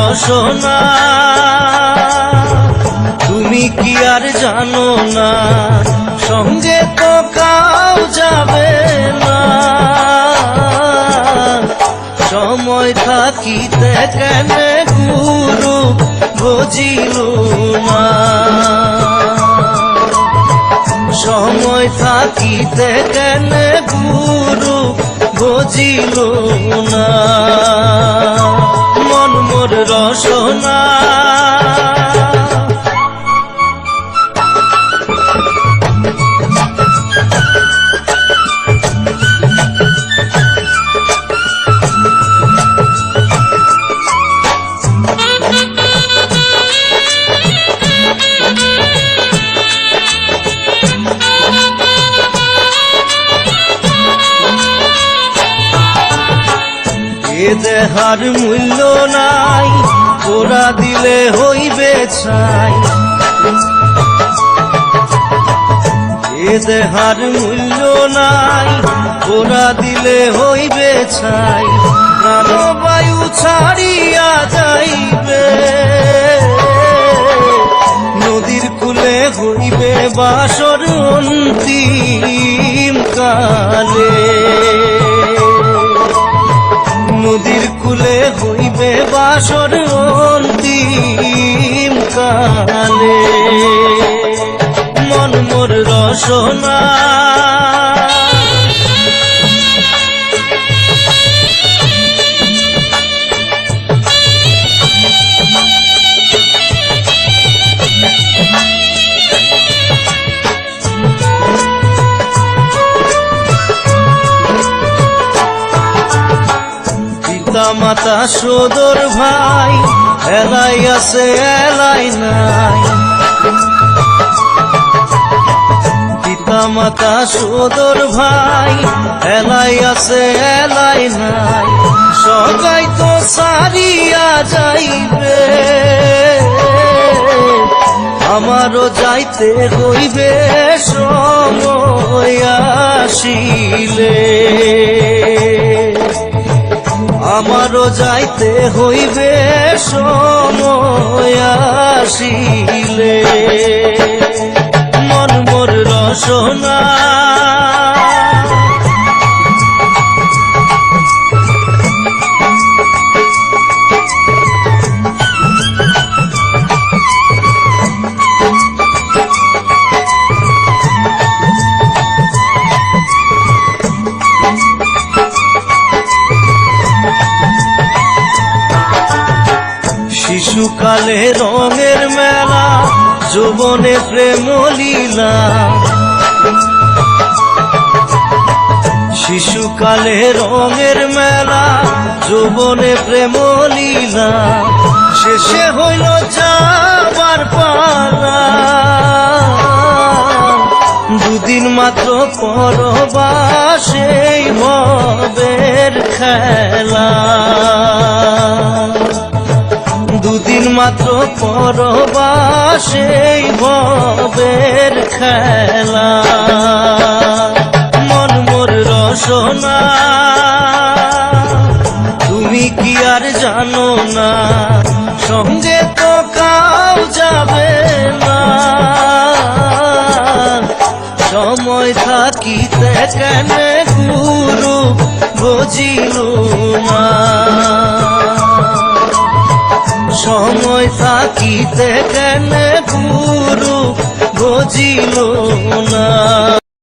রসনা তুমি কি আর জানো না, সঙ্গে তো কাউ যাবে না। সময় থাকিতে কেন গুরু বুঝিল না, সময় থাকিতে কেন গুরু বুঝিল না। মন মোর রসনা এ দেহার মূল্য নাই, ওরা দিলে হইবে ছাই। এ দেহার মূল্য নাই, ওরা দিলে হইবে ছাই। প্রাণবায়ু ছাড়িয়া যাইবে, নদীর কূলে হইবে বাসর অন্তিম কালে। নদীর কূলে হইবে বাসর অন্তিম কালে। মন মোর রসনা মাতা সদর ভাই, এলাই আছে এলাই নাই। পিতা মাতা সদর ভাই, এলাই আছে এলাই নাই। সবাই তো সারিয়া যাইবে, আমারও যাইতে হইবে সময় আসিলে। আমারও যাইতে হইবে সময় আসিলে। মন মোর রসনা শিশুকালে রঙের মেলা, যৌবনে প্রেম লীলা। শিশুকালে রঙের মেলা, যৌবনে প্রেম লীলা। শেষে হইল যাবার পালা, দুদিন মাত্র পরবাসে ভবের খেলা। দুদিন মাত্র পরবাসে ভবের খেলা। মন মোর রসনা তুমি কি আর জানো না, সঙ্গে তো কাউ যাবে না। সময় থাকিতে কেন গুরু বুঝিল না, সময় থাকিতে কেন গুরু বুঝিল না।